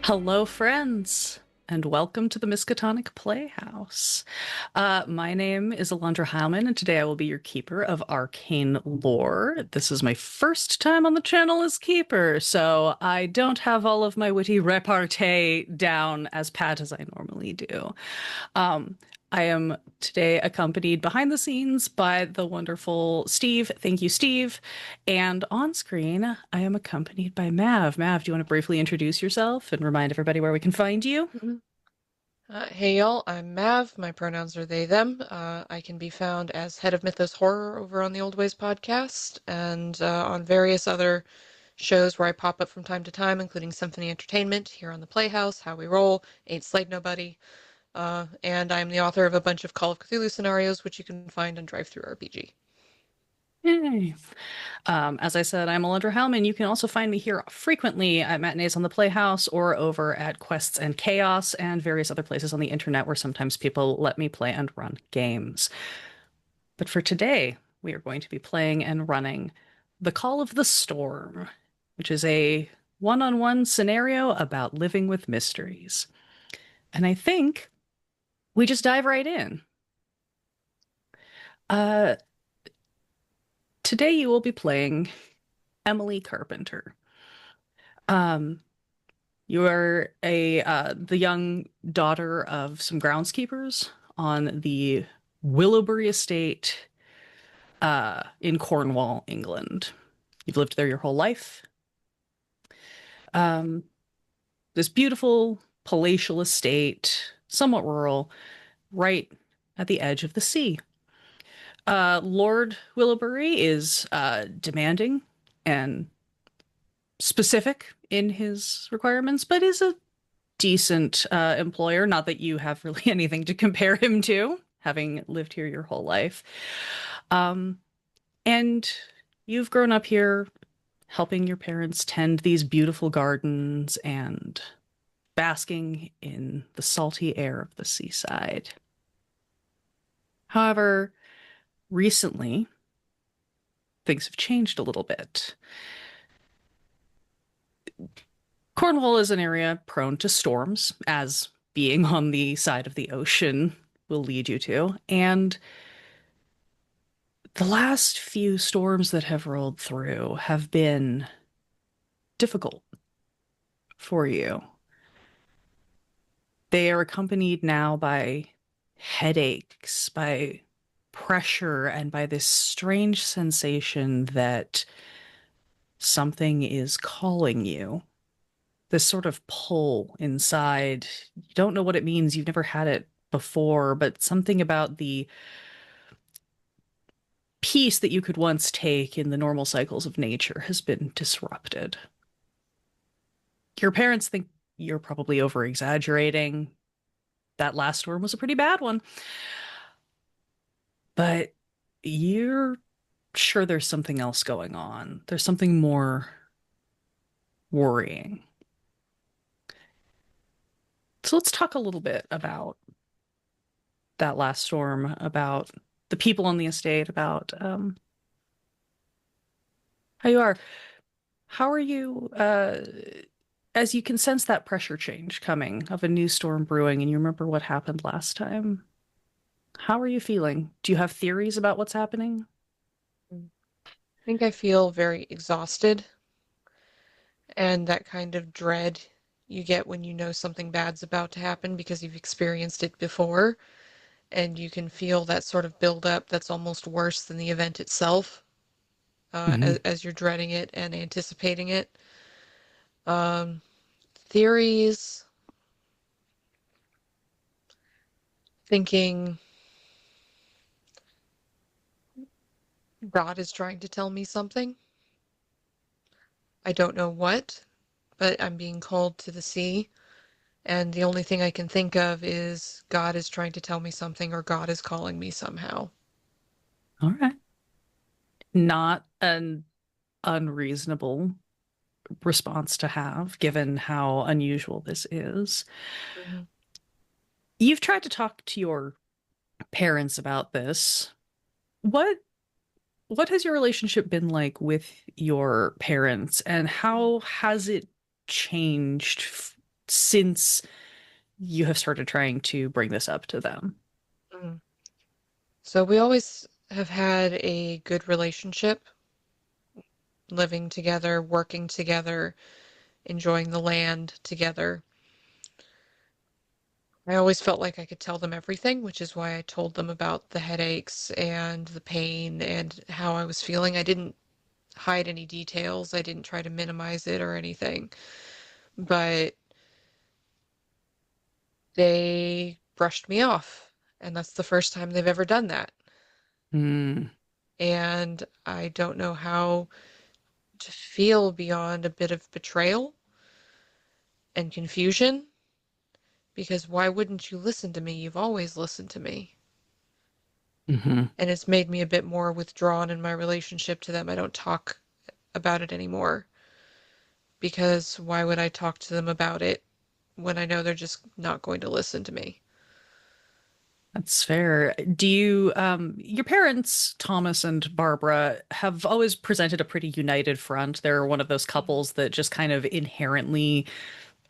Hello, friends, and welcome to the Miskatonic Playhouse. My name is Alandra Hileman, and today I will be your keeper of arcane lore. This is my first time on the channel as keeper, so I don't have all of my witty repartee down as pat as I normally do. Um, I am today accompanied behind the scenes by the wonderful Steve. Thank you, Steve. And on screen, I am accompanied by Mav. Mav, do you want to briefly introduce yourself and remind everybody where we can find you? Mhm. Hey y'all, I'm Mav. My pronouns are they, them. I can be found as head of Mythos Horror over on the Old Ways podcast and on various other shows where I pop up from time to time, including Symphony Entertainment here on the Playhouse, How We Roll, Ain't Slayed Nobody. And I'm the author of a bunch of Call of Cthulhu scenarios, which you can find on Drive Through RPG. Yay. As I said, I'm Alandra Hellman. You can also find me here frequently at Matinees on the Playhouse or over at Quests and Chaos and various other places on the internet where sometimes people let me play and run games. But for today, we are going to be playing and running The Call of the Storm, which is a one-on-one scenario about living with mysteries. And I think we just dive right in. Uh, Today you will be playing Emily Carpenter. Um, you are the young daughter of some groundskeepers on the Willowbury estate in Cornwall, England. You've lived there your whole life. Um, this beautiful palatial estate, somewhat rural, right at the edge of the sea. Lord Willowbury is demanding and specific in his requirements, but is a decent employer. Not that you have really anything to compare him to, having lived here your whole life. Um, and you've grown up here helping your parents tend these beautiful gardens and basking in the salty air of the seaside. However, recently, things have changed a little bit. Cornwall is an area prone to storms, as being on the side of the ocean will lead you to. And the last few storms that have rolled through have been difficult for you. They are accompanied now by headaches, by pressure, and by this strange sensation that something is calling you. This sort of pull inside. You don't know what it means. You've never had it before, but something about the peace that you could once take in the normal cycles of nature has been disrupted. Your parents think you're probably over exaggerating. That last storm was a pretty bad one, but you're sure there's something else going on. There's something more worrying. So let's talk a little bit about that last storm, about the people on the estate, about how you are. How are you, as you can sense that pressure change coming of a new storm brewing, and you remember what happened last time? How are you feeling? Do you have theories about what's happening? I think I feel very exhausted, and that kind of dread you get when you know something bad's about to happen because you've experienced it before, and you can feel that sort of build up that's almost worse than the event itself, Mhm. as you're dreading it and anticipating it. Um, Theories, thinking God is trying to tell me something. I don't know what, but I'm being called to the sea, and the only thing I can think of is God is trying to tell me something or God is calling me somehow. All right. Not an unreasonable response to have, given how unusual this is. Mhm. You've tried to talk to your parents about this. What what has your relationship been like with your parents, and how has it changed since you have started trying to bring this up to them? Mm. So we always have had a good relationship, living together, working together, enjoying the land together. I always felt like I could tell them everything, which is why I told them about the headaches and the pain and how I was feeling. I didn't hide any details. I didn't try to minimize it or anything. But they brushed me off, and that's the first time they've ever done that. Hmm. And I don't know how to feel beyond a bit of betrayal and confusion, because why wouldn't you listen to me? You've always listened to me. Hmm. And it's made me a bit more withdrawn in my relationship to them. I don't talk about it anymore, because why would I talk to them about it when I know they're just not going to listen to me? That's fair. Do you, your parents, Thomas and Barbara, have always presented a pretty united front. They're one of those couples that just kind of inherently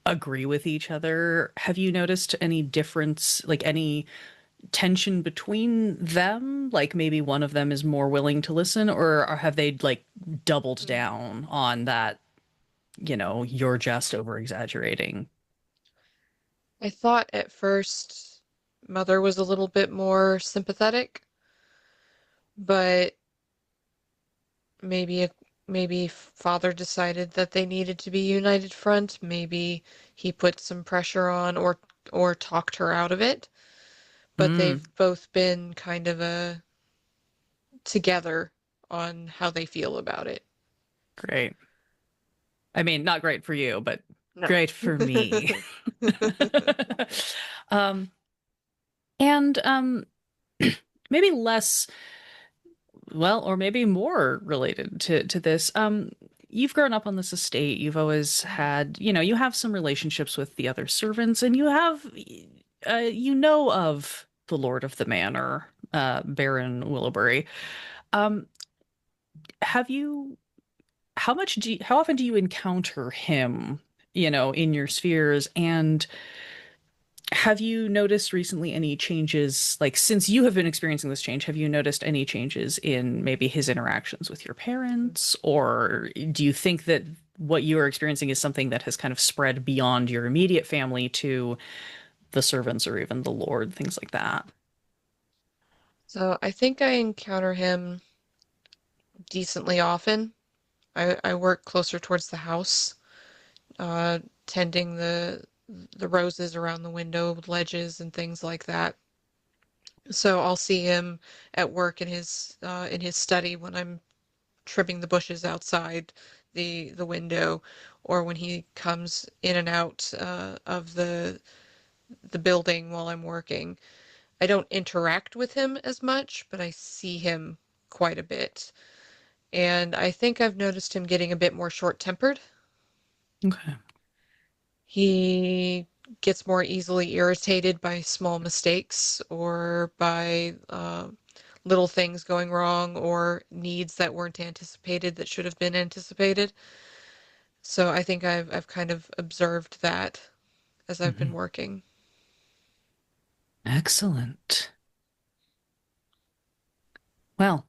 agree with each other. Have you noticed any difference, like any tension between them? Like maybe one of them is more willing to listen, or have they like doubled Mm. down on that, you're just over exaggerating? I thought at first Mother was a little bit more sympathetic, but maybe maybe Father decided that they needed to be united front. Maybe he put some pressure on or talked her out of it. But Hmm, they've both been kind of together on how they feel about it. great. I mean, not great for you, but No. great for me. Um, and maybe less, well, or maybe more related to this. You've grown up on this estate. You've always had, you have some relationships with the other servants, and you have, of the Lord of the Manor, Baron Willoughby. Um, have you? How often do you encounter him? In your spheres, and have you noticed recently any changes, like since you have been experiencing this change, have you noticed any changes in maybe his interactions with your parents? Or do you think that what you are experiencing is something that has kind of spread beyond your immediate family to the servants or even the Lord, things like that? So I think I encounter him decently often. I work closer towards the house, uh, tending the roses around the window ledges and things like that. So I'll see him at work in his study when I'm trimming the bushes outside the window, or when he comes in and out of the building while I'm working. I don't interact with him as much, but I see him quite a bit. And I think I've noticed him getting a bit more short-tempered. Okay. He gets more easily irritated by small mistakes or by little things going wrong or needs that weren't anticipated that should have been anticipated. So I think I've kind of observed that as I've been Mhm. working. Excellent. Well,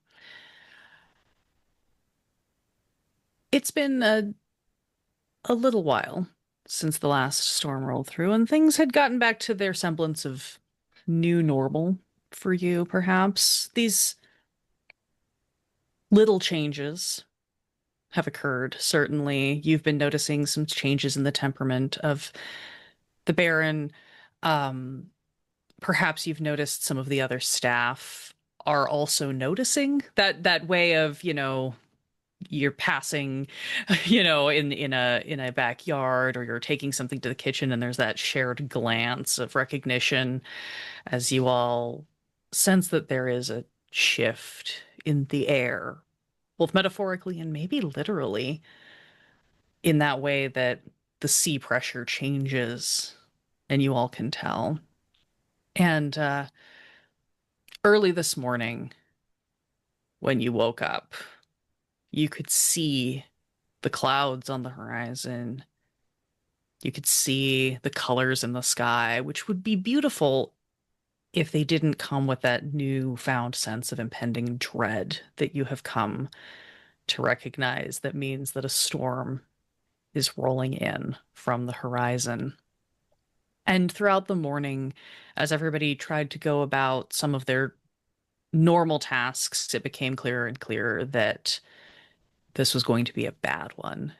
it's been a little while since the last storm rolled through, and things had gotten back to their semblance of new normal for you, perhaps. These little changes have occurred, certainly. You've been noticing some changes in the temperament of the Baron. Um, Perhaps you've noticed some of the other staff are also noticing that way of, you're passing, in a backyard, or you're taking something to the kitchen and there's that shared glance of recognition as you all sense that there is a shift in the air, both metaphorically and maybe literally, in that way that the sea pressure changes and you all can tell. And early this morning, when you woke up, you could see the clouds on the horizon, You could see the colors in the sky, which would be beautiful if they didn't come with that newfound sense of impending dread that you have come to recognize. That means that a storm is rolling in from the horizon. And throughout the morning, as everybody tried to go about some of their normal tasks, it became clearer and clearer that this was going to be a bad one.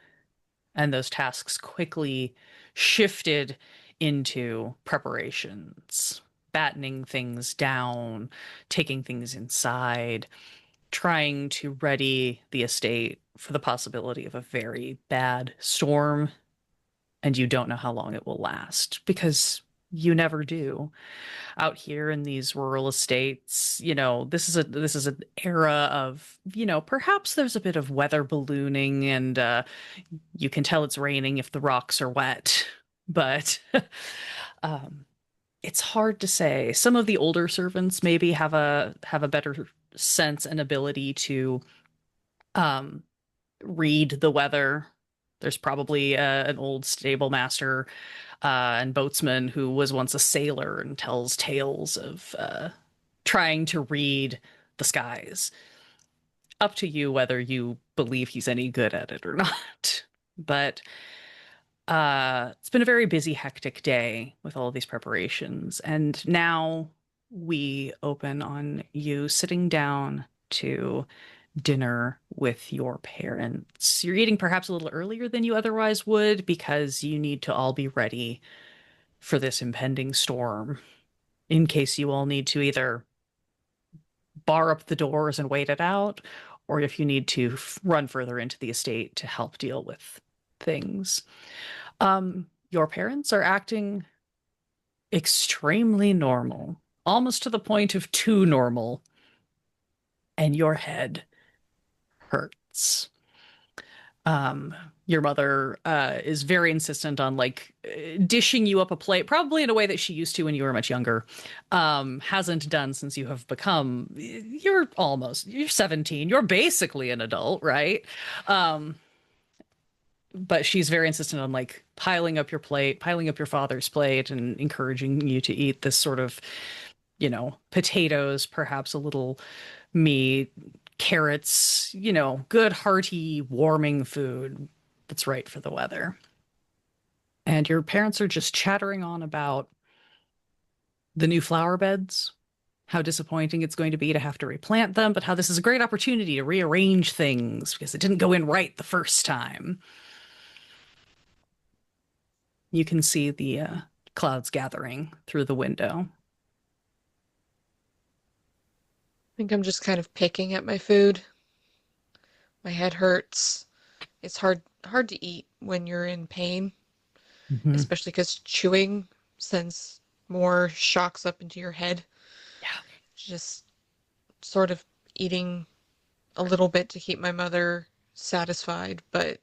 And those tasks quickly shifted into preparations, battening things down, taking things inside, trying to ready the estate for the possibility of a very bad storm. And you don't know how long it will last because you never do. Out here in these rural estates, this is an era of, perhaps there's a bit of weather ballooning and you can tell it's raining if the rocks are wet, but um, it's hard to say. Some of the older servants maybe have a better sense and ability to um, read the weather. There's probably an old stable master and boatsman who was once a sailor and tells tales of trying to read the skies. Up to you whether you believe he's any good at it or not. But it's been a very busy, hectic day with all of these preparations. And now we open on you sitting down to dinner with your parents. You're eating perhaps a little earlier than you otherwise would because you need to all be ready for this impending storm in case you all need to either bar up the doors and wait it out, or if you need to run further into the estate to help deal with things. Your parents are acting extremely normal, almost to the point of too normal, and your head hurts. Your mother is very insistent on like dishing you up a plate, probably in a way that she used to when you were much younger. Hasn't done since you have become, you're 17. You're basically an adult, right? Um, but she's very insistent on like piling up your plate, piling up your father's plate, and encouraging you to eat this sort of, potatoes, perhaps a little meat, carrots, good, hearty, warming food that's right for the weather. And your parents are just chattering on about the new flower beds, how disappointing it's going to be to have to replant them, but how this is a great opportunity to rearrange things because it didn't go in right the first time. You can see the clouds gathering through the window. I think I'm just kind of picking at my food. My head hurts. It's hard to eat when you're in pain, Mm-hmm. especially because chewing sends more shocks up into your head. Yeah. Just sort of eating a little bit to keep my mother satisfied, but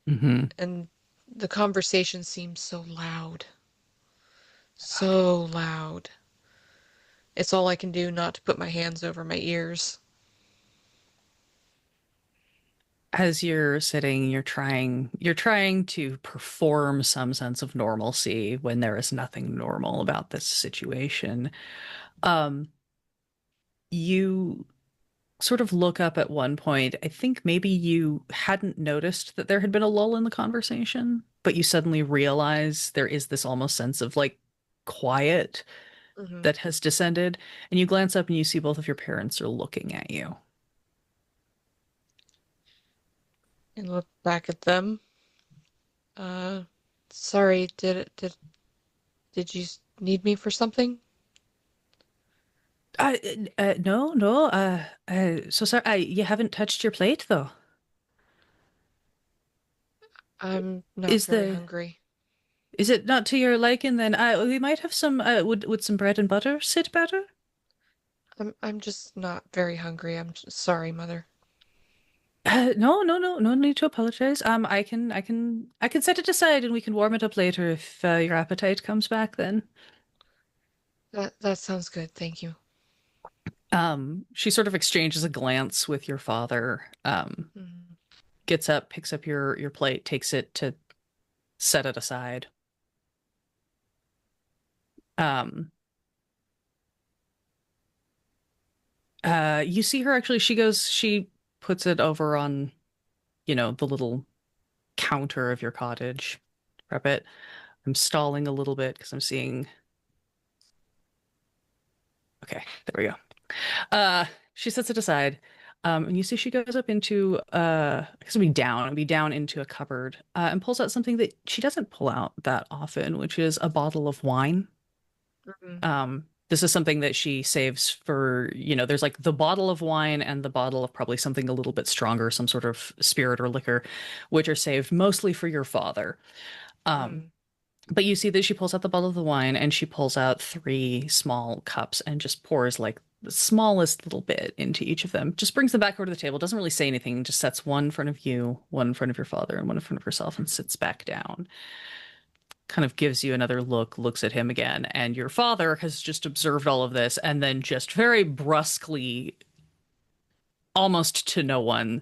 Mm-hmm. and the conversation seems so loud. So loud. It's all I can do not to put my hands over my ears. As you're sitting, you're trying to perform some sense of normalcy when there is nothing normal about this situation. Um, you sort of look up at one point. I think maybe you hadn't noticed that there had been a lull in the conversation, but you suddenly realize there is this almost sense of like quiet Hmm. that has descended, and you glance up and you see both of your parents are looking at you. And look back at them. Uh, sorry, did you need me for something? No, no. So sorry. You haven't touched your plate though. I'm not Is very the hungry. is it not to your liking then? We might have some. Would some bread and butter sit better? I'm just not very hungry. Sorry, Mother. No, no, no, no need to apologize. I can set it aside and we can warm it up later if your appetite comes back then. That sounds good. Thank you. She sort of exchanges a glance with your father. Mhm. Gets up, picks up your plate, takes it to set it aside. Um, you see her actually, she puts it over on, the little counter of your cottage. Prep it. I'm stalling a little bit because I'm seeing. Okay, there we go. She sets it aside. And you see she goes up into I guess it'd be down into a cupboard, and pulls out something that she doesn't pull out that often, which is a bottle of wine. Mhm. This is something that she saves for, there's like the bottle of wine and the bottle of probably something a little bit stronger, some sort of spirit or liquor, which are saved mostly for your father. Um, Mm. but you see that she pulls out the bottle of the wine and she pulls out three small cups and just pours like the smallest little bit into each of them. Just brings them back over to the table, doesn't really say anything, just sets one in front of you, one in front of your father, and one in front of herself and sits back down. Kind of gives you another look, looks at him again, and your father has just observed all of this and then just very brusquely, almost to no one,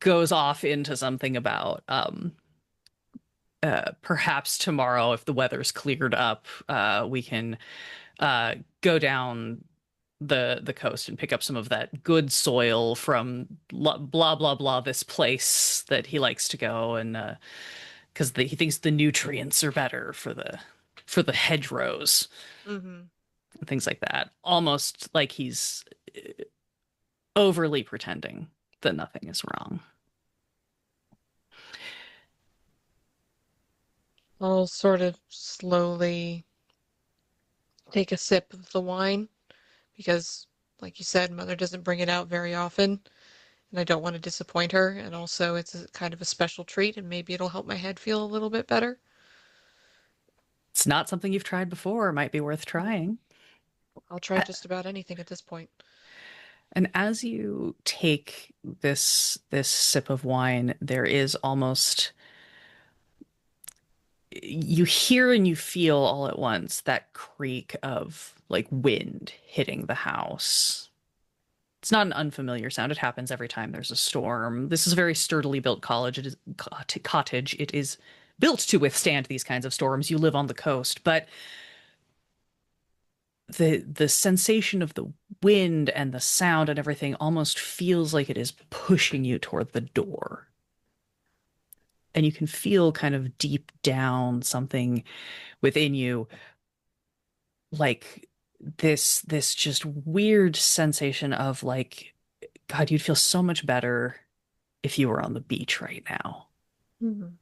goes off into something about perhaps tomorrow, if the weather's cleared up, we can go down the coast and pick up some of that good soil from blah blah blah this place that he likes to go, and because he thinks the nutrients are better for the hedgerows Mhm. and things like that. Almost like he's overly pretending that nothing is wrong. I'll sort of slowly take a sip of the wine because, like you said, Mother doesn't bring it out very often, and I don't want to disappoint her. And also, it's a kind of a special treat, and maybe it'll help my head feel a little bit better. It's not something you've tried before. It might be worth Mm. trying. I'll try Uh, just about anything at this point. And as you take this sip of wine, there is almost you hear and you feel all at once that creak of like wind hitting the house. It's not an unfamiliar sound. It happens every time there's a storm. This is a very sturdily built college. It is cottage. It is built to withstand these kinds of storms. You live on the coast, but the sensation of the wind and the sound and everything almost feels like it is pushing you toward the door. And you can feel kind of deep down something within you, like this just weird sensation of like, God, you'd feel so much better if you were on the beach right now. Mhm.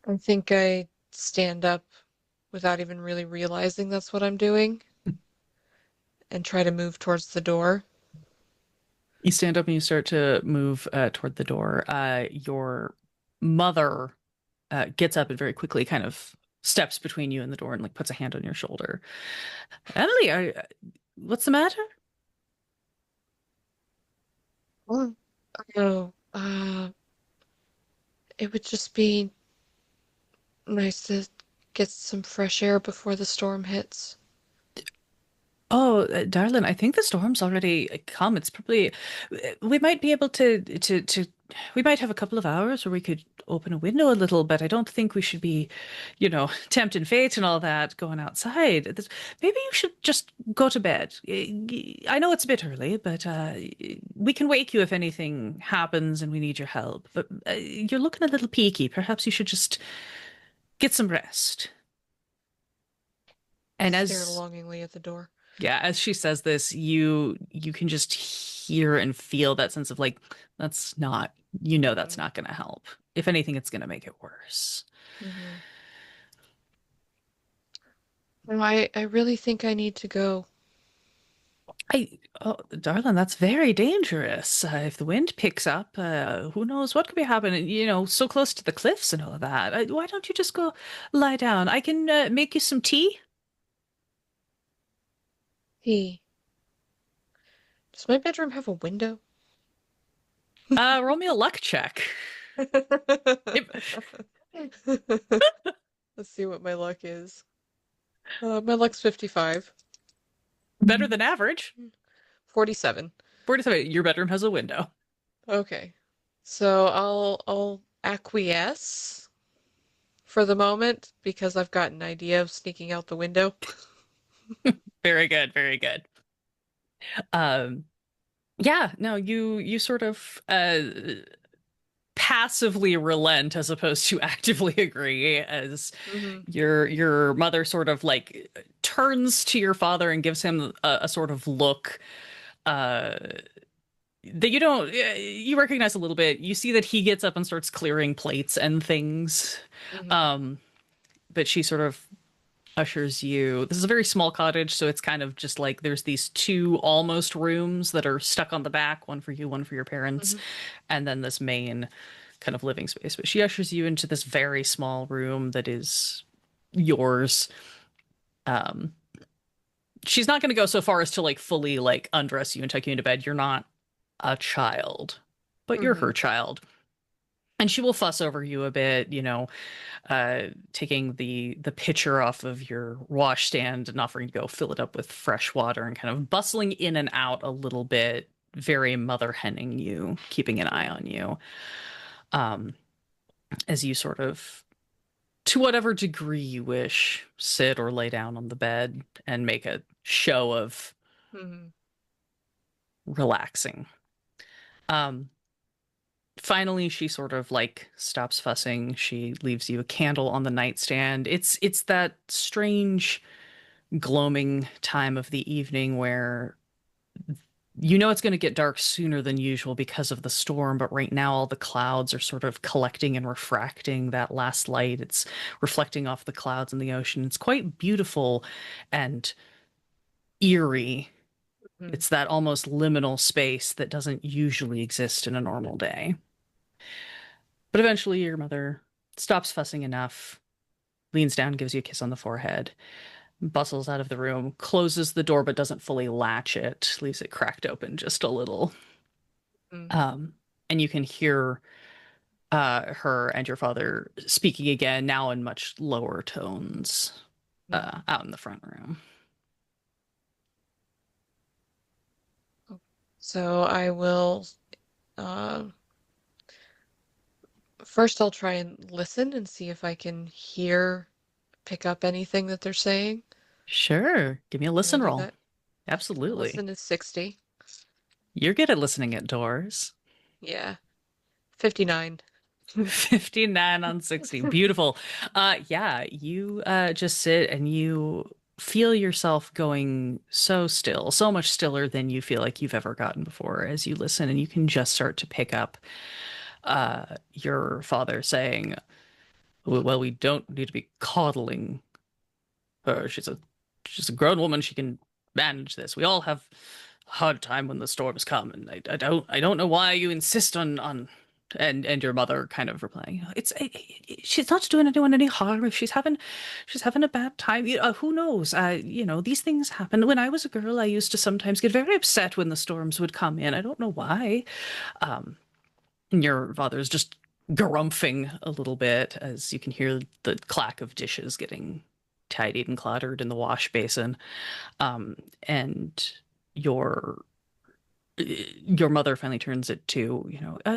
I think I stand up without even really realizing that's what I'm doing and try to move towards the door. You stand up and you start to move toward the door. Your mother gets up and very quickly kind of steps between you and the door and like puts a hand on your shoulder. Emily, what's the matter? Oh, no, it would just be nice to get some fresh air before the storm hits. Oh, darling, I think the storm's already come. It's probably we might be able to we might have a couple of hours where we could open a window a little, but I don't think we should be, tempting fate and all that going outside. Maybe you should just go to bed. I know it's a bit early, but we can wake you if anything happens and we need your help. But you're looking a little peaky. Perhaps you should just get some rest. I And stare as longingly at the door. Yeah, as she says this, you can just hear and feel that sense of like, that's not, that's Mm. not going to help. If anything, it's going to make it worse. Mm-hmm. No, I really think I need to go. Oh, darling, that's very dangerous. If the wind picks up, who knows what could be happening, so close to the cliffs and all of that. Why don't you just go lie down? I can make you some tea. He, does my bedroom have a window? Roll me a luck check. Yep. Let's see what my luck is. My luck's 55. Better than average. 47. 47. Your bedroom has a window. Okay. So I'll acquiesce for the moment because I've got an idea of sneaking out the window. Very good, very good. Um, yeah, no, you sort of passively relent as opposed to actively agree as Hmm. your mother sort of like turns to your father and gives him a sort of look uh that you don't you recognize a little bit. You see that he gets up and starts clearing plates and things. Hmm. Um, but she sort of ushers you. This is a very small cottage, so it's kind of just like there's these two almost rooms that are stuck on the back, one for you, one for your parents, Hmm. and then this main kind of living space. But she ushers you into this very small room that is yours. Um, she's not going to go so far as to like fully like undress you and tuck you into bed. You're not a child, but you're Hmm. her child. And she will fuss over you a bit, taking the pitcher off of your washstand and offering to go fill it up with fresh water and kind of bustling in and out a little bit, very mother henning you, keeping an eye on you, um, as you sort of, to whatever degree you wish, sit or lay down on the bed and make a show of Hmm. relaxing. Um, Finally, she sort of like stops fussing. She leaves you a candle on the nightstand. It's that strange gloaming time of the evening where you know it's going to get dark sooner than usual because of the storm, but right now all the clouds are sort of collecting and refracting that last light. It's reflecting off the clouds in the ocean. It's quite beautiful and eerie. Hmm. It's that almost liminal space that doesn't usually exist in a normal day. But eventually your mother stops fussing enough, leans down, gives you a kiss on the forehead, bustles out of the room, closes the door but doesn't fully latch it, leaves it cracked open just a little. Hmm. Um, and you can hear her and your father speaking again, now in much lower tones, Hmm. out in the front room. So I will, uh, first I'll try and listen and see if I can pick up anything that they're saying. Sure. Give me a Can I listen do roll. that? My Absolutely. listen is 60. You're good at listening at doors. Yeah. 59. 59 on 60. Beautiful. Yeah, you just sit and you feel yourself going so still, so much stiller than you feel like you've ever gotten before as you listen, and you can just start to pick up your father saying, well, we don't need to be coddling her. She's a grown woman. She can manage this. We all have a hard time when the storms come, and I don't know why you insist on and your mother kind of replying, she's not doing anyone any harm. If she's having a bad time, who knows? These things happen. When I was a girl, I used to sometimes get very upset when the storms would come in. I don't know why. And your father's just garumphing a little bit as you can hear the clack of dishes getting tidied and cluttered in the wash basin. And your your mother finally turns it to,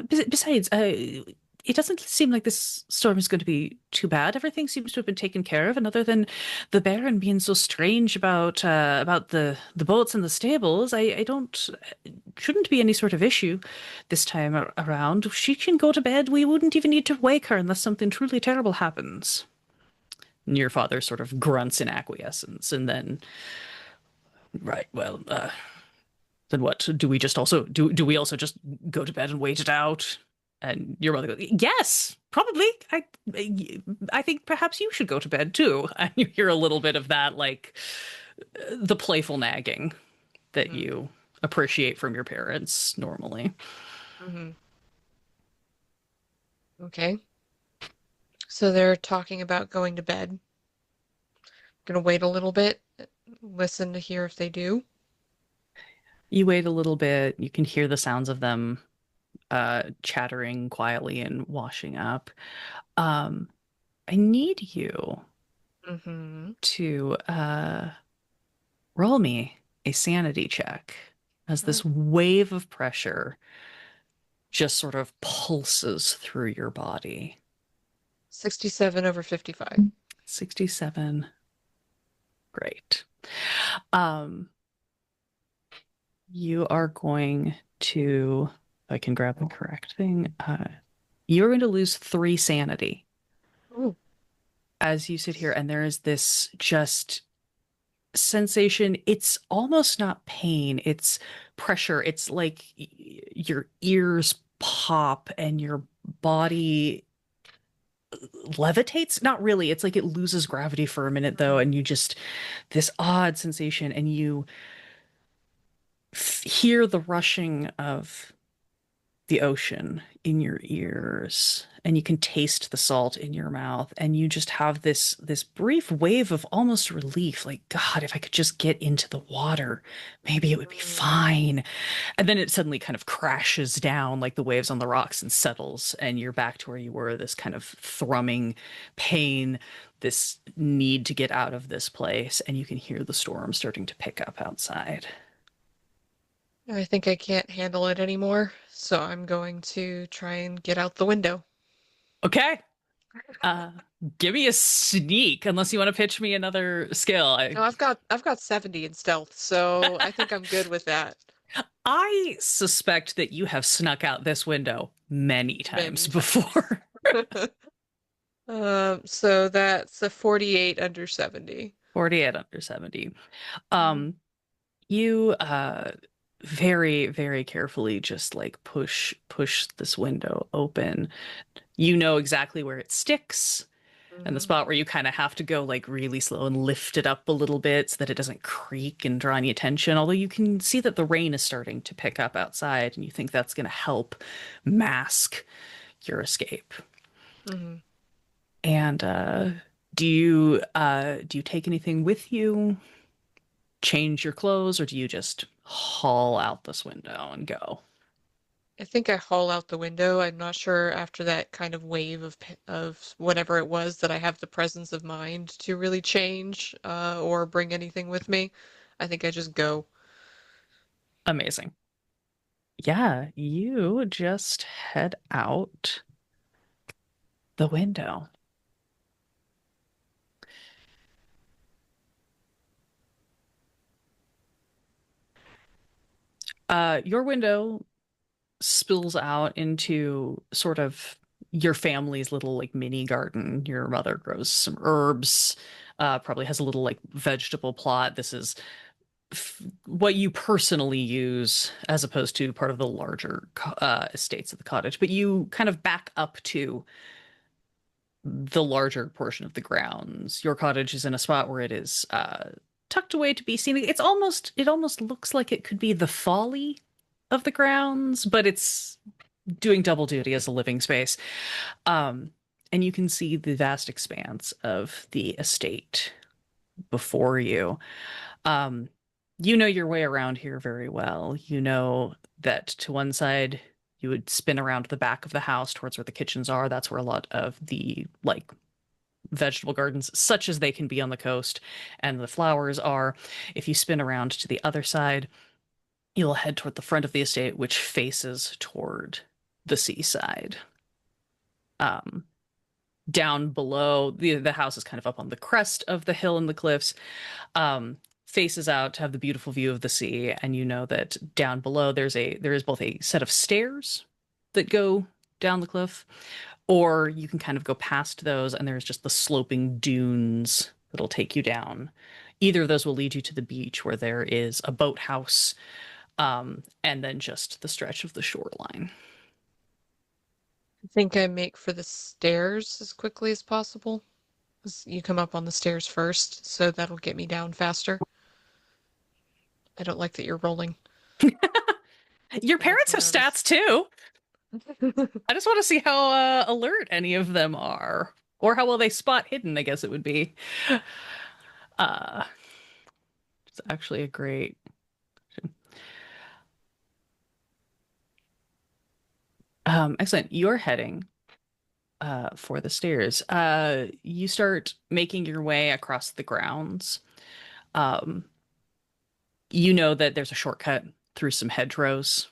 besides, it doesn't seem like this storm is going to be too bad. Everything seems to have been taken care of, and other than the Baron being so strange about the boats and the stables, I don't shouldn't be any sort of issue this time around. She can go to bed. We wouldn't even need to wake her unless something truly terrible happens. And your father sort of grunts in acquiescence, and then, right, well, then what? Do we also just go to bed and wait it out? And your mother goes, yes, probably. I think perhaps you should go to bed too. And you hear a little bit of that, like the playful nagging that Hmm. you appreciate from your parents normally. Hmm. Okay. So they're talking about going to bed. Gonna wait a little bit, listen to hear if they do. You wait a little bit. You can hear the sounds of them chattering quietly and washing up. Um, I need you Hmm. to roll me a sanity check as Oh. this wave of pressure just sort of pulses through your body. 67 over 55. 67. Great. Um, you are going to, if I can grab the correct thing, you're going to lose 3 sanity Ooh. as you sit here, and there is this just sensation. It's almost not pain, it's pressure. It's like your ears pop and your body levitates. Not really. It's like it loses gravity for a minute, though, and you just, this odd sensation, and you hear the rushing of the ocean in your ears, and you can taste the salt in your mouth, and you just have this brief wave of almost relief, like, God, if I could just get into the water, maybe it would be fine. And then it suddenly kind of crashes down like the waves on the rocks and settles, and you're back to where you were, this kind of thrumming pain, this need to get out of this place, and you can hear the storm starting to pick up outside. I think I can't handle it anymore, so I'm going to try and get out the window. Okay. Uh, Give me a sneak, unless you want to pitch me another skill. No, I've got 70 in stealth, so I think I'm good with that. I suspect that you have snuck out this window many times Many before. times. So that's a 48 under 70. 48 under 70. Mhm. Um, you very, very carefully just like push this window open. You know exactly where it sticks, and the Mhm. spot where you kind of have to go like really slow and lift it up a little bit so that it doesn't creak and draw any attention. Although you can see that the rain is starting to pick up outside, and you think that's going to help mask your escape. Mhm. And do you take anything with you? Change your clothes, or do you just haul out this window and go? I think I haul out the window. I'm not sure after that kind of wave of whatever it was that I have the presence of mind to really change or bring anything with me. I think I just go. Amazing. Yeah, you just head out the window. Your window spills out into sort of your family's little like mini garden. Your mother grows some herbs, probably has a little like vegetable plot. This is what you personally use as opposed to part of the larger estates of the cottage. But you kind of back up to the larger portion of the grounds. Your cottage is in a spot where it is tucked away to be seen. It almost looks like it could be the folly of the grounds, but it's doing double duty as a living space. Um, and you can see the vast expanse of the estate before you. Um, you know your way around here very well. You know that to one side you would spin around the back of the house towards where the kitchens are. That's where a lot of the like vegetable gardens, such as they can be on the coast, and the flowers are. If you spin around to the other side, you'll head toward the front of the estate, which faces toward the seaside. Um, Down below, the house is kind of up on the crest of the hill and the cliffs, faces out to have the beautiful view of the sea, and you know that down below there is both a set of stairs that go down the cliff, or you can kind of go past those, and there's just the sloping dunes that'll take you down. Either of those will lead you to the beach, where there is a boathouse, and then just the stretch of the shoreline. I think I make for the stairs as quickly as possible. 'Cause you come up on the stairs first, so that'll get me down faster. I don't like that you're rolling. Your I just parents have noticed. stats too. I just want to see how alert any of them are, or how well they spot hidden, I guess it would be. Uh, it's actually a great. Excellent. You're heading for the stairs. You start making your way across the grounds. Um, you know that there's a shortcut through some hedgerows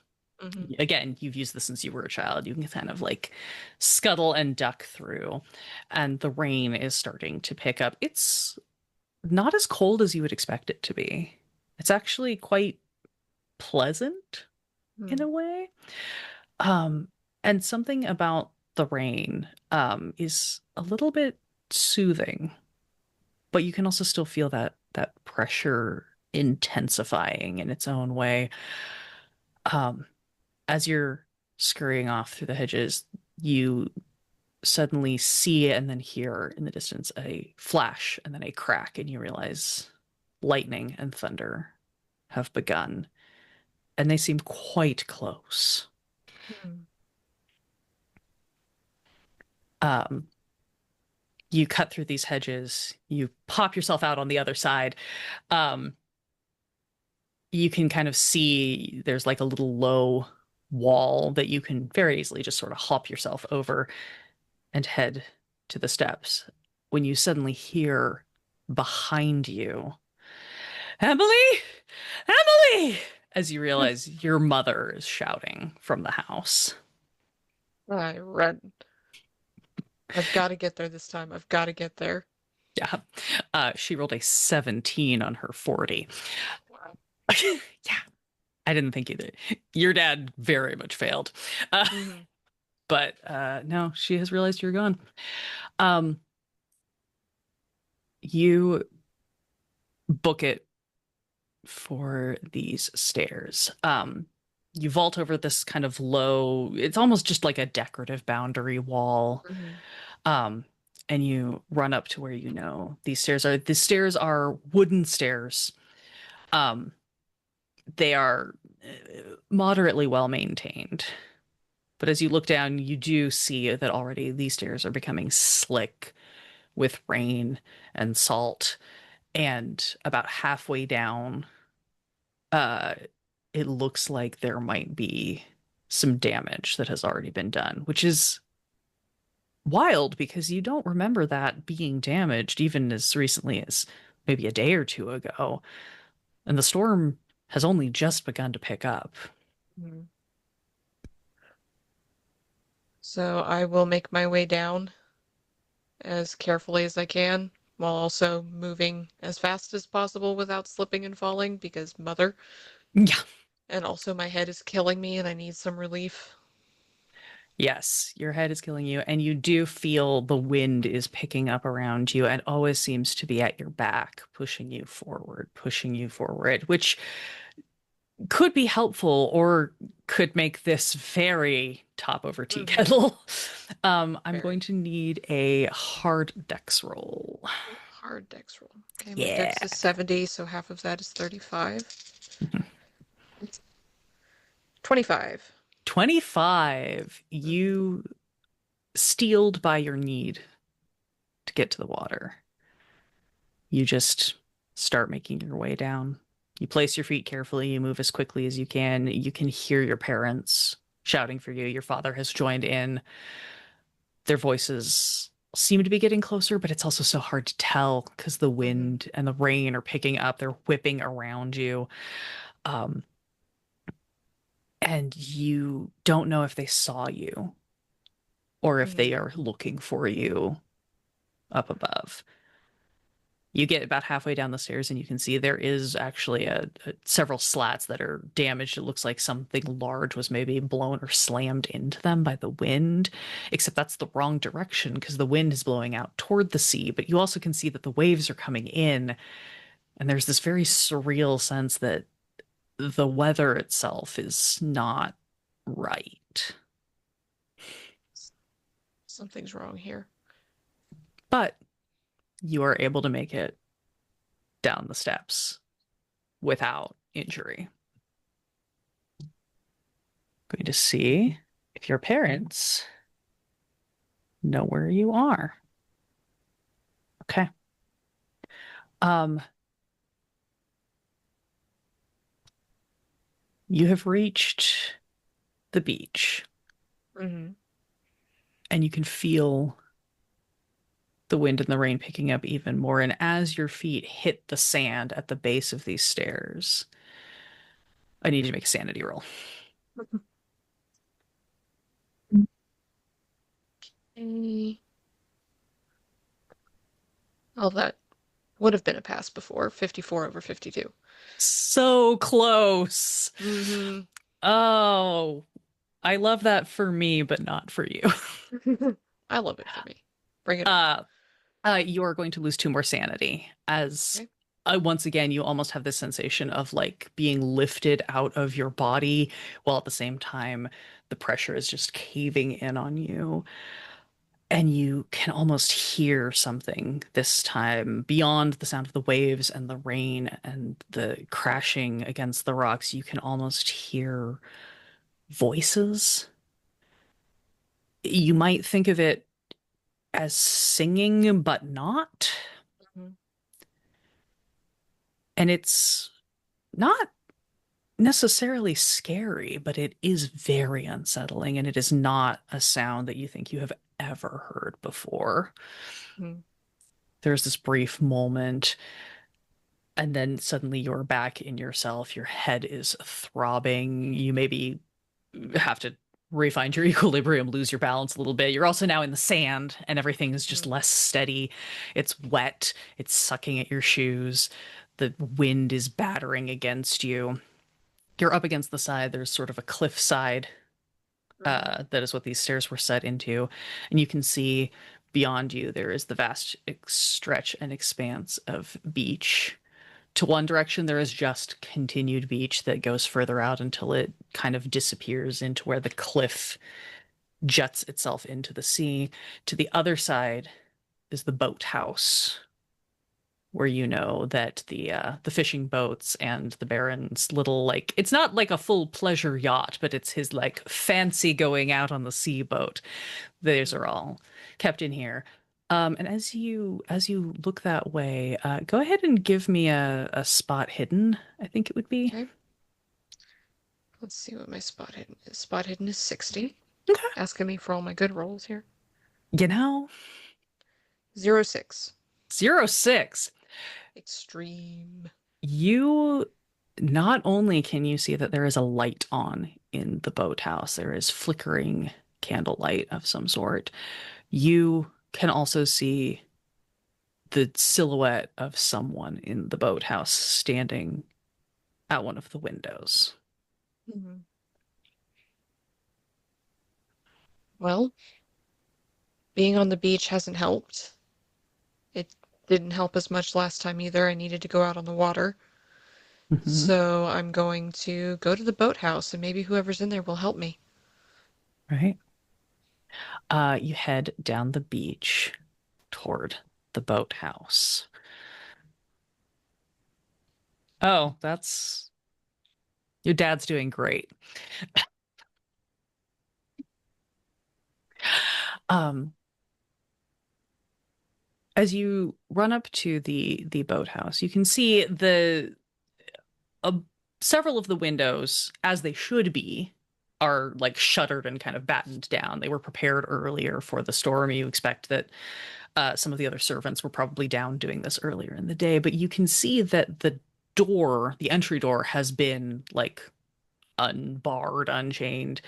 Hmm. Again, you've used this since you were a child. You can kind of like scuttle and duck through, and the rain is starting to pick up. It's not as cold as you would expect it to be. It's actually quite pleasant in Mm. a way. Um, and something about the rain is a little bit soothing, but you can also still feel that pressure intensifying in its own way. Um, as you're scurrying off through the hedges, you suddenly see and then hear in the distance a flash and then a crack, and you realize lightning and thunder have begun, and they seem quite close. Mm. Um, you cut through these hedges, you pop yourself out on the other side. Um, you can kind of see there's like a little low wall that you can very easily just sort of hop yourself over and head to the steps when you suddenly hear behind you, Emily! Emily! As you realize your mother is shouting from the house. I run. I've got to get there this time. I've got to get there. Yeah. She rolled a 17 on her 40. Wow. Yeah. I didn't think either. Your dad very much failed. Uh, Hmm. but no, she has realized you're gone. Um, you book it for these stairs. You vault over this kind of low, it's almost just like a decorative boundary wall. Hmm. Um, and you run up to where you know these stairs are. The stairs are wooden stairs. Um, they are moderately well maintained. But as you look down, you do see that already these stairs are becoming slick with rain and salt. And about halfway down, uh, it looks like there might be some damage that has already been done, which is wild because you don't remember that being damaged even as recently as maybe a day or two ago. And the storm has only just begun to pick up. Hmm. So I will make my way down as carefully as I can while also moving as fast as possible without slipping and falling because mother. Yeah. And also my head is killing me and I need some relief. Yes, your head is killing you, and you do feel the wind is picking up around you and always seems to be at your back, pushing you forward, which could be helpful or could make this very top over tea Hmm. kettle. I'm going Very. to need a hard dex roll. Ooh, hard dex roll. Okay, my Yeah. dex is 70, so half of that is 35. 25. 25. Hmm. You steeled by your need to get to the water. You just start making your way down. You place your feet carefully, you move as quickly as you can. You can hear your parents shouting for you. Your father has joined in. Their voices seem to be getting closer, but it's also so hard to tell because the Hmm. wind and the rain are picking up. They're whipping around you. Um, and you don't know if they saw you or if Hmm. they are looking for you up above. You get about halfway down the stairs and you can see there is actually several slats that are damaged. It looks like something large was maybe blown or slammed into them by the wind, except that's the wrong direction because the wind is blowing out toward the sea. But you also can see that the waves are coming in, and there's this very surreal sense that the weather itself is not right. Something's wrong here. But you are able to make it down the steps without injury. Going to see if your parents know where you are. Okay. Um, you have reached the beach Hmm. and you can feel the wind and the rain picking up even more. And as your feet hit the sand at the base of these stairs, I need you to make a sanity roll. Okay. Oh, that would have been a pass before. 54 over 52. So close. Mm-hmm. Oh, I love that for me, but not for you. I love it for me. Bring it on. Uh, you are going to lose two more sanity as Okay. once again, you almost have this sensation of like being lifted out of your body while at the same time the pressure is just caving in on you. And you can almost hear something this time beyond the sound of the waves and the rain and the crashing against the rocks. You can almost hear voices. You might think of it as singing, but not. Mhm. And it's not necessarily scary, but it is very unsettling, and it is not a sound that you think you have ever heard before. Mhm. There's this brief moment, and then suddenly you're back in yourself. Your head is throbbing. You maybe have to refind your equilibrium, lose your balance a little bit. You're also now in the sand, and everything is just Mhm. less steady. It's wet, it's sucking at your shoes. The wind is battering against you. You're up against the side. There's sort of a cliff side Mhm. that is what these stairs were set into. And you can see beyond you, there is the vast stretch and expanse of beach. To one direction, there is just continued beach that goes further out until it kind of disappears into where the cliff juts itself into the sea. To the other side is the boathouse, where you know that the fishing boats and the Baron's little like it's not like a full pleasure yacht, but it's his like fancy going out on the sea boat. Those are Mhm. all kept in here. And as you look that way, go ahead and give me a spot hidden. I think it would be. Okay. Let's see what my spot hidden is. Spot hidden is 60. Okay. Asking me for all my good rolls here. You know, 0 6. 06. Extreme. You not only can you see that there is a light on in the boathouse, there is flickering candlelight of some sort. You can also see the silhouette of someone in the boathouse standing at one of the windows. Mhm. Well, being on the beach hasn't helped. It didn't help as much last time either. I needed to go out on the water. Mhm. So I'm going to go to the boathouse and maybe whoever's in there will help me. Right? You head down the beach toward the boathouse. Oh, that's your dad's doing great. Um, as you run up to the boathouse, you can see the uh, several of the windows, as they should be, are like shuttered and kind of battened down. They were prepared earlier for the storm. You expect that some of the other servants were probably down doing this earlier in the day, but you can see that the entry door, has been like unbarred, unchained,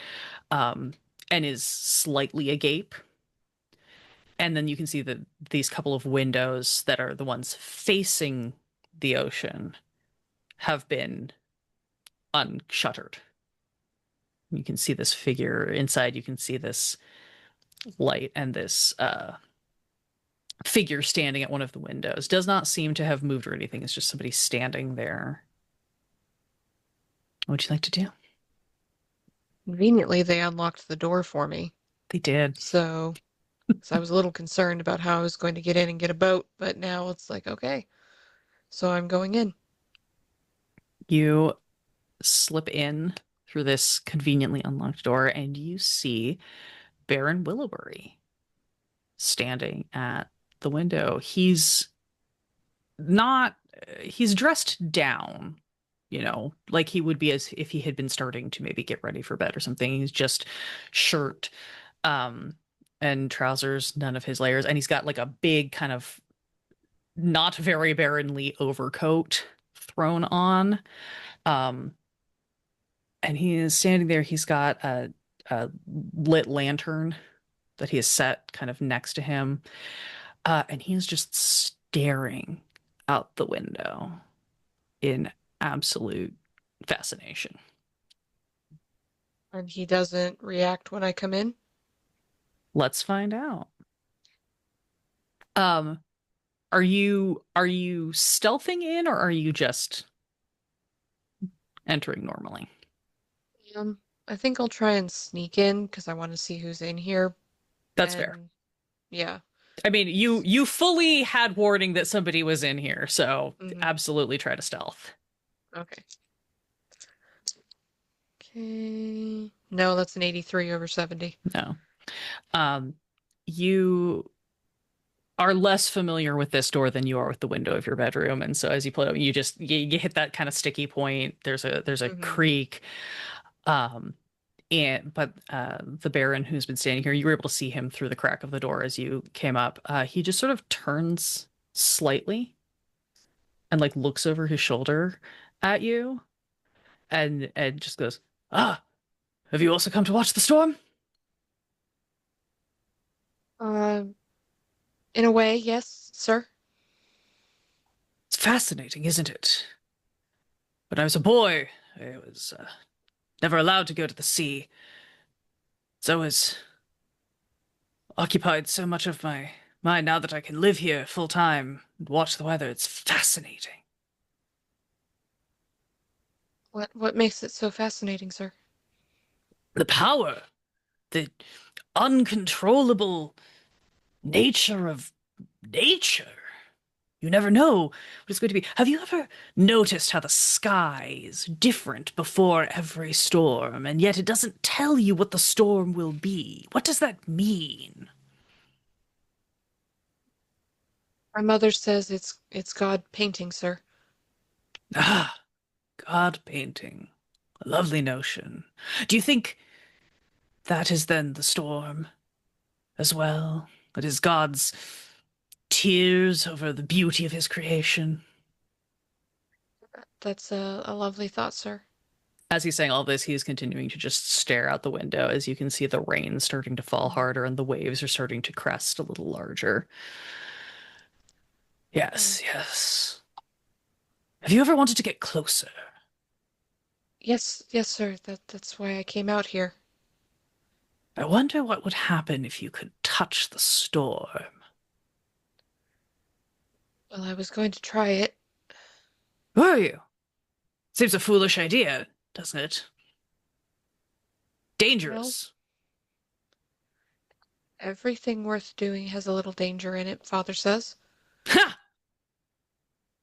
um, and is slightly agape. And then you can see that these couple of windows that are the ones facing the ocean have been unshuttered. You can see this figure inside. You can see this light and this figure standing at one of the windows. Does not seem to have moved or anything. It's just somebody standing there. What would you like to do? Conveniently, they unlocked the door for me. They did. So, 'cause I was a little concerned about how I was going to get in and get a boat, but now it's like, okay. So I'm going in. You slip in through this conveniently unlocked door and you see Baron Willowbury standing at the window. Not, he's dressed down, like he would be as if he had been starting to maybe get ready for bed or something. He's just shirt, um, and trousers, none of his layers. And he's got like a big kind of not very baronly overcoat thrown on. Um, and he is standing there. He's got a lit lantern that he has set kind of next to him. And he is just staring out the window in absolute fascination. And he doesn't react when I come in? Let's find out. Um, are you stealthing in or are you just entering normally? Um, I think I'll try and sneak in because I want to see who's in here. That's fair. And yeah. I mean, you fully had warning that somebody was in here, so Hmm. absolutely try to stealth. Okay. Okay. No, that's an 83 over 70. No. Um, you are less familiar with this door than you are with the window of your bedroom, and so as you pull it, you hit that kind of sticky point. There's a Hmm. creak. Um, but the Baron who's been standing here, you were able to see him through the crack of the door as you came up. He just sort of turns slightly and like looks over his shoulder at you and just goes, "Ah, have you also come to watch the storm?" Uh, in a way, yes, sir. It's fascinating, isn't it? When I was a boy, I was never allowed to go to the sea. It's always occupied so much of my mind. Now that I can live here full time and watch the weather, it's fascinating. What makes it so fascinating, sir? The power, the uncontrollable nature of nature. You never know what it's going to be. Have you ever noticed how the sky is different before every storm, and yet it doesn't tell you what the storm will be? What does that mean? My mother says it's God painting, sir. Ah, God painting. A lovely notion. Do you think that is then the storm as well? That is God's tears over the beauty of his creation? That's a lovely thought, sir. As he's saying all this, he is continuing to just stare out the window as you can see the rain starting to fall Mhm. harder and the waves are starting to crest a little larger. Uh, Yes, yes. Have you ever wanted to get closer? yes, yes, sir. That's why I came out here. I wonder what would happen if you could touch the storm. Well, I was going to try it. Were you? Seems a foolish idea, doesn't it? Well, Dangerous. everything worth doing has a little danger in it, Father says. Ha!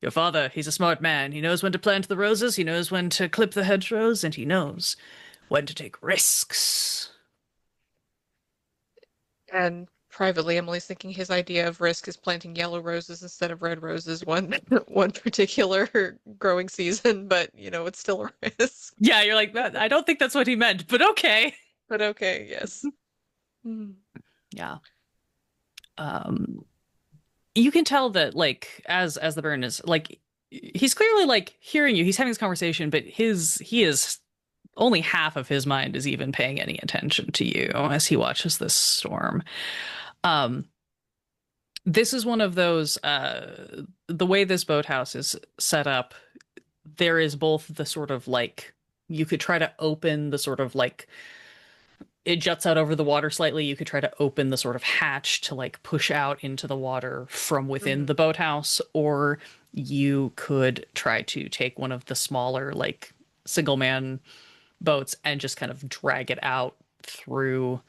Your father, he's a smart man. He knows when to plant the roses, he knows when to clip the hedgerows, and he knows when to take risks. And privately, Emily's thinking his idea of risk is planting yellow roses instead of red roses one one particular growing season, but it's still a risk. Yeah, you're like, I don't think that's what he meant, but okay. But okay, yes. Hmm. Yeah. Um, you can tell that like as the Baron is like he's clearly like hearing you. He's having this conversation, but his he is only half of his mind is even paying any attention to you as he watches this storm. Um, this is one of those the way this boathouse is set up, there is both the sort of like you could try to open the sort of like it juts out over the water slightly. You could try to open the sort of hatch to like push out into the water from within Hmm. the boathouse, or you could try to take one of the smaller, like single man boats and just kind of drag it out through.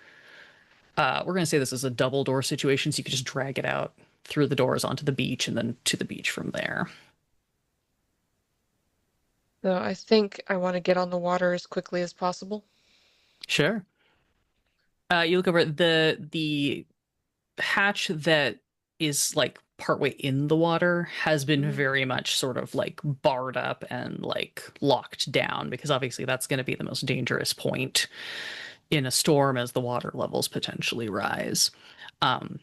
We're going to say this is a double door situation, so you could just drag it out through the doors onto the beach and then to the beach from there. So I think I want to get on the water as quickly as possible. Sure. You look over at the hatch that is like partway in the water has been Hmm. very much sort of like barred up and like locked down because obviously that's going to be the most dangerous point in a storm as the water levels potentially rise. Um,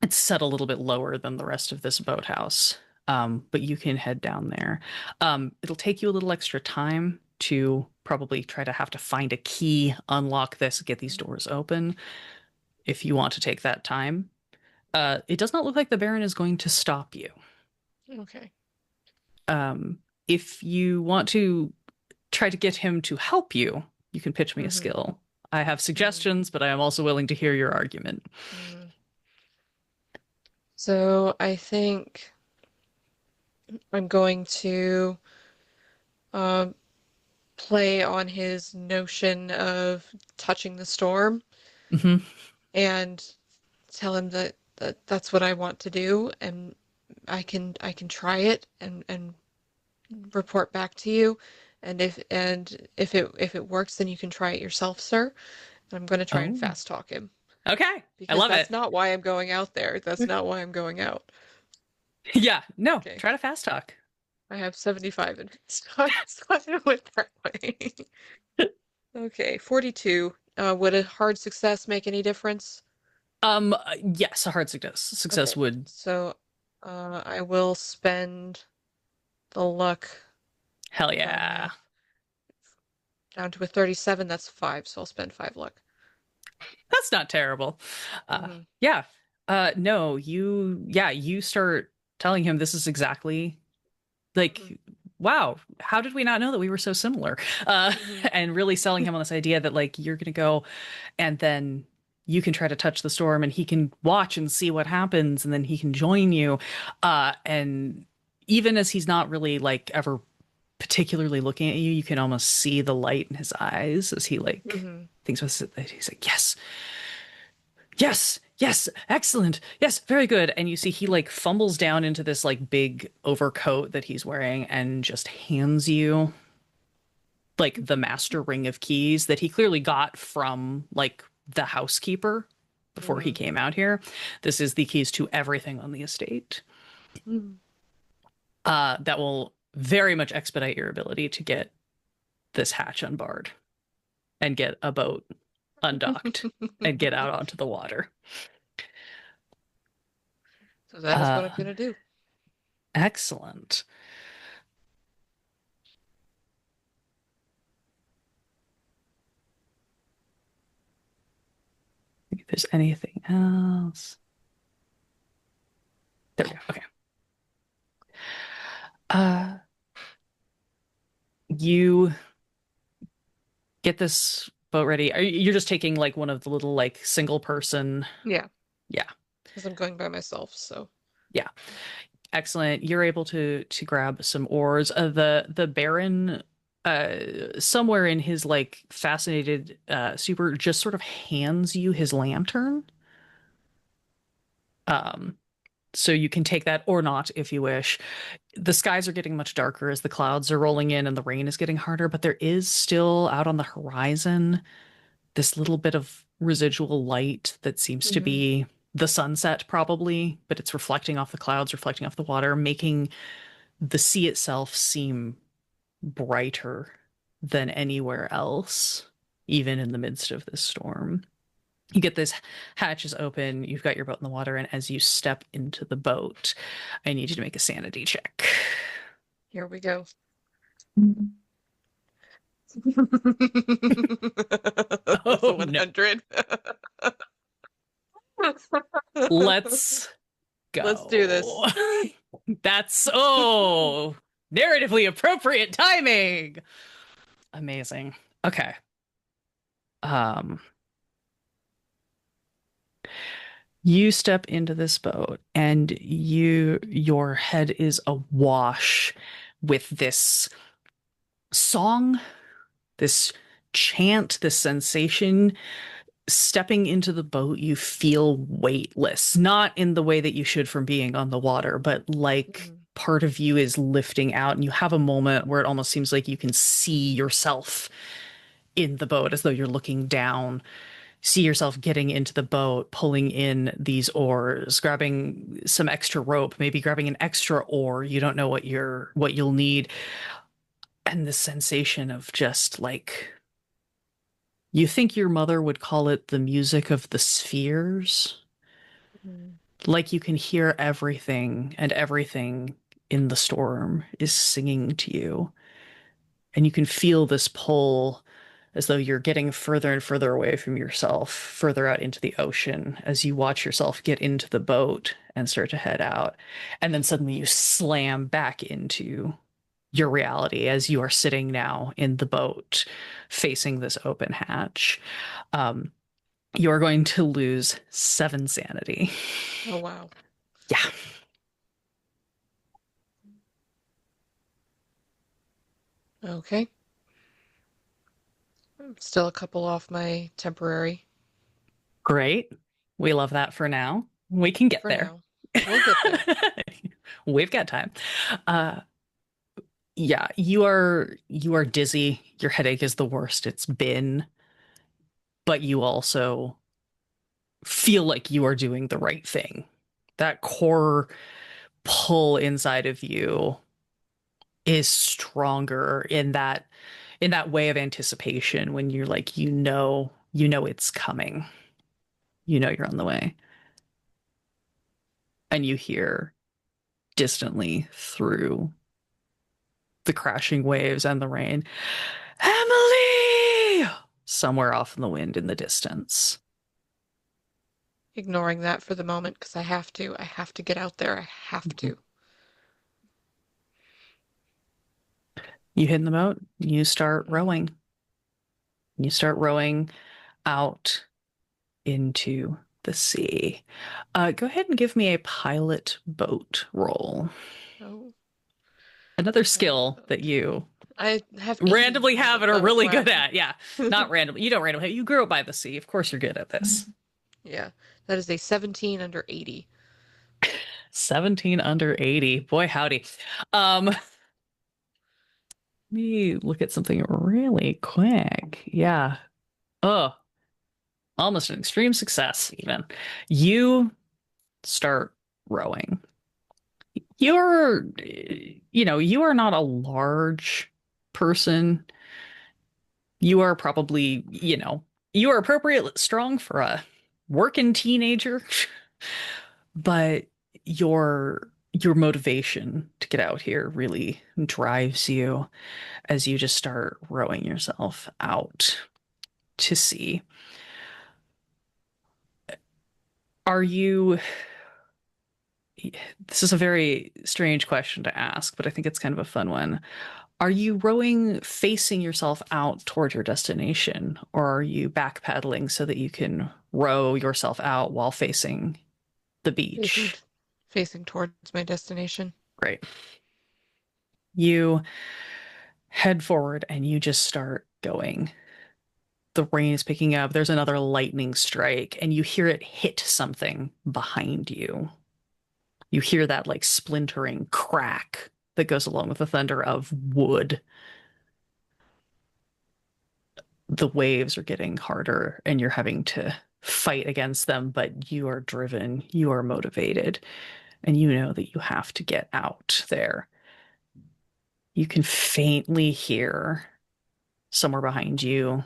it's set a little bit lower than the rest of this boathouse, but you can head down there. It'll take you a little extra time to probably try to have to find a key, unlock this, get these doors open. if you want to take that time. It does not look like the Baron is going to stop you. Okay. Um, if you want to try to get him to help you, you can pitch me a Mm-hmm. skill. I have Mm-hmm. suggestions, but I am also willing to hear your argument. Mm-hmm. So I think I'm going to um, play on his notion of touching the storm Hmm. and tell him that that's what I want to do, and I can try it and report back to you. And if it works, then you can try it yourself, sir. And I'm going to try and Oh, fast talk him okay. I because love that's it. not why I'm going out there. That's not why I'm going out. Yeah, no, Okay. try to fast talk. I have 75 in stock, so I went that way. Okay, 42. Would a hard success make any difference? Yes, a hard success Okay, would. so I will spend the luck Hell uh, yeah. down to a 37. That's 5, so I'll spend 5 luck. That's not terrible. Hmm. Yeah. No, you start telling him this is exactly Hmm. like, wow, how did we not know that we were so similar? Hmm. And really selling him on this idea that like you're gonna go and then you can try to touch the storm and he can watch and see what happens and then he can join you. And even as he's not really like ever particularly looking at you, you can almost see the light in his eyes as he like Hmm. thinks with it. He's like, yes, yes, yes, excellent, yes, very good. And you see he like fumbles down into this like big overcoat that he's wearing and just hands you like the master ring of keys that he clearly got from like the housekeeper before he Hmm. came out here. This is the keys to everything on the estate. Hmm. That will very much expedite your ability to get this hatch unbarred and get a boat undocked and get out onto the water. So that is what Uh, I'm gonna do. Excellent. If there's anything else. There we go. Okay. Uh, you get this boat ready. You're just taking like one of the little like single person. Yeah, Yeah. because I'm going by myself, so. Yeah. Excellent. You're able to grab some oars. The Baron somewhere in his like fascinated super just sort of hands you his lantern. Um so you can take that or not if you wish. The skies are getting much darker as the clouds are rolling in and the rain is getting harder, but there is still out on the horizon this little bit of residual light that seems to Hmm. be the sunset, probably, but it's reflecting off the clouds, reflecting off the water, making the sea itself seem brighter than anywhere else, even in the midst of this storm. You get this hatches open, you've got your boat in the water, and as you step into the boat, I need you to make a sanity check. Here we go. That's a Oh no. 100. Let's Let's do go. this. That's oh, narratively appropriate timing. Amazing. Okay. Um, you step into this boat and your head is awash with this song, this chant, this sensation. Stepping into the boat, you feel weightless, not in the way that you should from being on the water, but like Mhm. part of you is lifting out, and you have a moment where it almost seems like you can see yourself in the boat as though you're looking down, see yourself getting into the boat, pulling in these oars, grabbing some extra rope, maybe grabbing an extra oar. You don't know what you'll need. And the sensation of just like you think your mother would call it the music of the spheres. Mhm. Like you can hear everything, and everything in the storm is singing to you. And you can feel this pull as though you're getting further and further away from yourself, further out into the ocean as you watch yourself get into the boat and start to head out. And then suddenly you slam back into your reality as you are sitting now in the boat facing this open hatch. Um, you're going to lose 7 sanity. Oh, wow. Yeah. Okay. Still a couple off my temporary Great. We love that for now. We can get for there. now. We'll get there. We've got time. Uh, yeah, you are dizzy. Your headache is the worst it's been, but you also feel like you are doing the right thing. That core pull inside of you is stronger in that way of anticipation when you're like you know it's coming. You know you're on the way. And you hear distantly through the crashing waves and the rain, Emily! Somewhere off in the wind in the distance. Ignoring that for the moment because I have to. I have to get out there. I have Mhm. to. You hit in the boat, you start Hmm. rowing. You start rowing out into the sea. Go ahead and give me a pilot boat roll. Oh, Another pilot skill that boat. you I have 80 randomly have pilot and are boat. really good Wow. at. Yeah, not randomly. You don't randomly. You grew up by the sea. Of course, you're good at this. Yeah, that is a 17 under 80. 17 under 80. Boy, howdy. Let me look at something really quick. Yeah. Oh, almost an extreme success, even. You start rowing. You're, you are not a large person. You are probably, you are appropriately strong for a working teenager, but your motivation to get out here really drives you as you just start rowing yourself out to sea. Are you, this is a very strange question to ask, but I think it's kind of a fun one. Are you rowing facing yourself out toward your destination, or are you backpedaling so that you can row yourself out while facing the Facing, beach? facing towards my destination. Great. You head forward and you just start going. The rain is picking up. There's another lightning strike, and you hear it hit something behind you. You hear that like splintering crack that goes along with the thunder of wood. The waves are getting harder and you're having to fight against them, but you are driven, you are motivated, and you know that you have to get out there. You can faintly hear somewhere behind you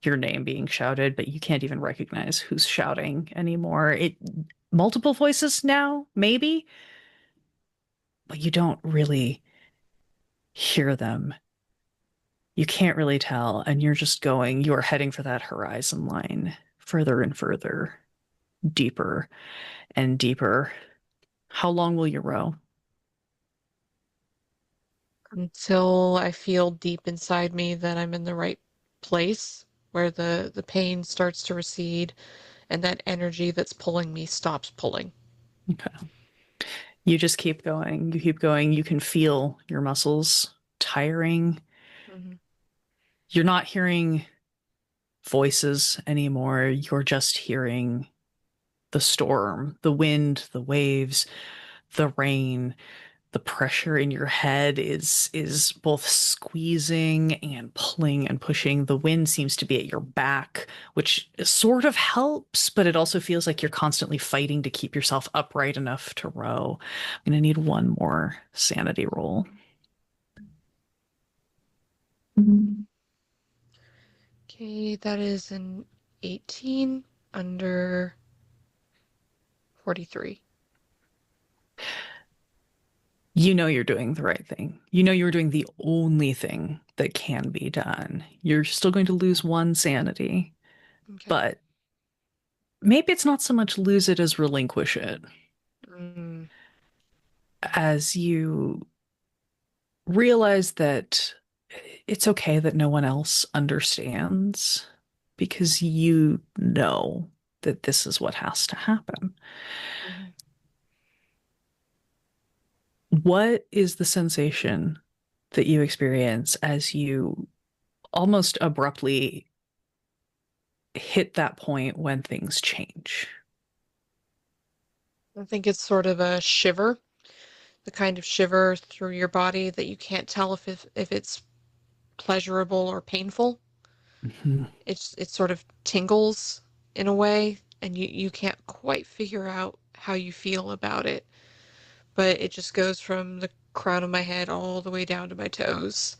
your name being shouted, but you can't even recognize who's shouting anymore. It multiple voices now, maybe, but you don't really hear them. You can't really tell, and you're just going, you are heading for that horizon line further and further, deeper and deeper. How long will you row? Until I feel deep inside me that I'm in the right place where the pain starts to recede and that energy that's pulling me stops pulling. Okay. You just keep going. You keep going. You can feel your muscles tiring. Hmm. You're not hearing voices anymore. You're just hearing the storm, the wind, the waves, the rain. The pressure in your head is both squeezing and pulling and pushing. The wind seems to be at your back, which sort of helps, but it also feels like you're constantly fighting to keep yourself upright enough to row. I'm gonna need one more sanity roll. Okay, that is an 18 under 43. You know you're doing the right thing. You know you're doing the only thing that can be done. You're still going to lose one sanity, Okay. but maybe it's not so much lose it as relinquish it, Mm, as you realize that it's okay that no one else understands because you know that this is what has to happen. mhm. What is the sensation that you experience as you almost abruptly hit that point when things change? I think it's sort of a shiver, the kind of shiver through your body that you can't tell if it's pleasurable or painful. Mhm. It sort of tingles in a way, and you can't quite figure out how you feel about it. But it just goes from the crown of my head all the way down to my toes.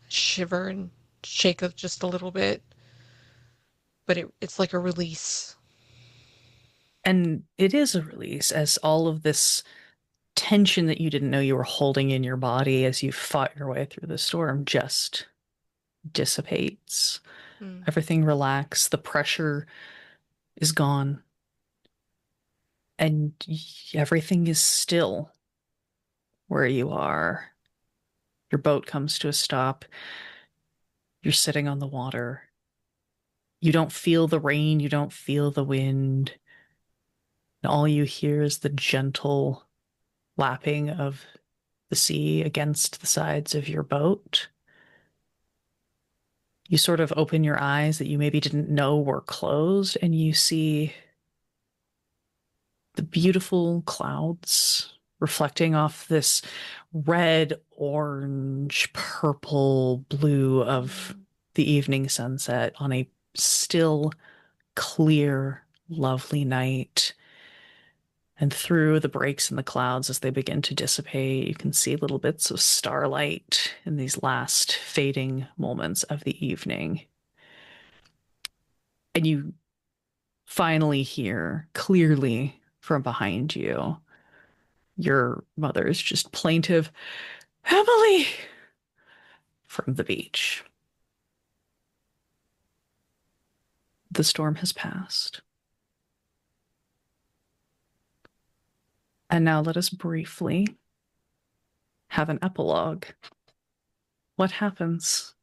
Shiver and shake just a little bit, but it's like a release. And it is a release as all of this tension that you didn't know you were holding in your body as you fought your way through the storm just dissipates. Mm. Everything relaxes, the pressure is gone, and everything is still where you are. Your boat comes to a stop. You're sitting on the water. You don't feel the rain, you don't feel the wind. And all you hear is the gentle lapping of the sea against the sides of your boat. You sort of open your eyes that you maybe didn't know were closed, and you see the beautiful clouds reflecting off this red, orange, purple, blue of Mm. the evening sunset on a still, clear, lovely night. And through the breaks in the clouds as they begin to dissipate, you can see little bits of starlight in these last fading moments of the evening. And you finally hear clearly from behind you your mother's just plaintive, Emily, from the beach. The storm has passed. And now let us briefly have an epilogue. What happens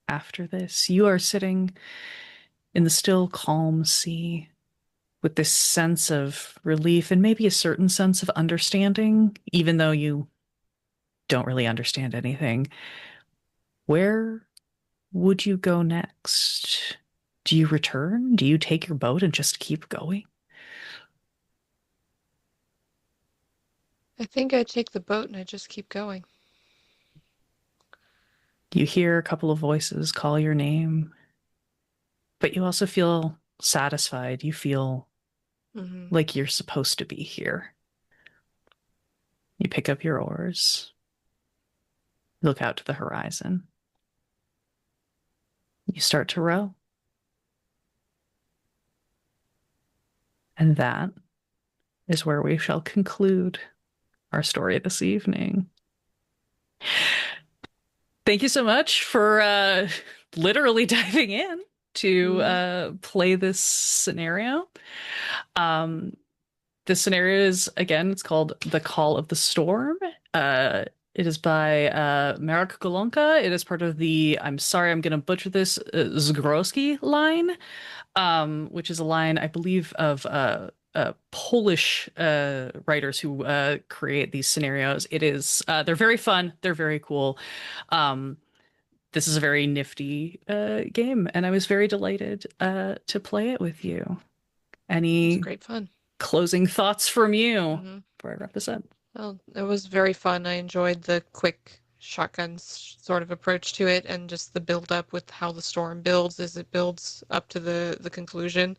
after this? You are sitting in the still, calm sea with this sense of relief and maybe a certain sense of understanding, even though you don't really understand anything. Where would you go next? Do you return? Do you take your boat and just keep going? I think I take the boat and I just keep going. You hear a couple of voices call your name, but you also feel satisfied. You feel Hmm. like you're supposed to be here. You pick up your oars, look out to the horizon. You start to row. And that is where we shall conclude our story this evening. Thank you so much for literally diving in to Hmm. play this scenario. Um, this scenario is, again, it's called The Call of the Storm. It is by Marek Golanka. It is part of the, I'm sorry, I'm going to butcher this, Zgrowski line, which is a line, I believe, of Polish writers who create these scenarios. It is, they're very fun. They're very cool. Um, this is a very nifty game, and I was very delighted to play it with you. It's Any great fun. closing thoughts from you Hmm. before I wrap this up? Well, it was very fun. I enjoyed the quick shotgun sort of approach to it and just the build up with how the storm builds as it builds up to the conclusion.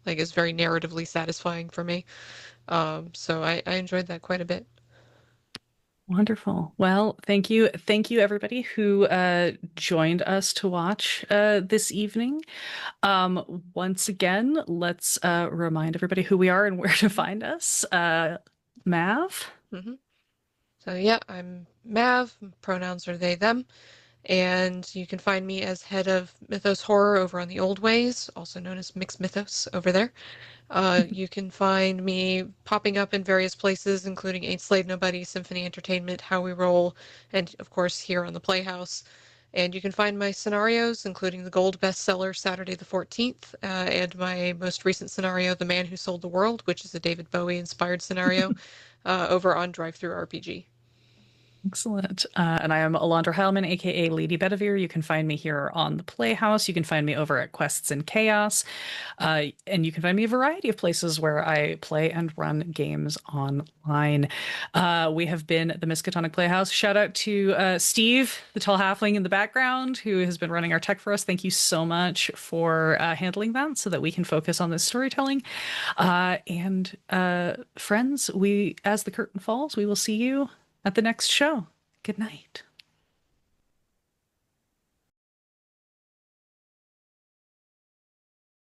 Like it's very narratively satisfying for me. So I enjoyed that quite a bit. Wonderful. Well, thank you. Thank you, everybody who joined us to watch this evening. Once again, let's remind everybody who we are and where to Mhm. find us. Mav? hmm So yeah, I'm Mav. Pronouns are they, them. And you can find me as head of Mythos Horror over on the Old Ways, also known as Mixed Mythos over there. You can find me popping up in various places, including Ain't Slayed Nobody, Symphony Entertainment, How We Roll, and of course here on the Playhouse. And you can find my scenarios, including the gold bestseller Saturday the 14th, and my most recent scenario, The Man Who Sold the World, which is a David Bowie inspired scenario, over on Drive Through RPG. Excellent. And I am Alandra Hileman, aka Lady Bedivere. You can find me here on the Playhouse. You can find me over at Quests and Chaos. And you can find me a variety of places where I play and run games online. We have been the Miskatonic Playhouse. Shout out to Steve, the tall halfling in the background, who has been running our tech for us. Thank you so much for handling that so that we can focus on this storytelling. And friends, as the curtain falls, we will see you at the next show. Good night.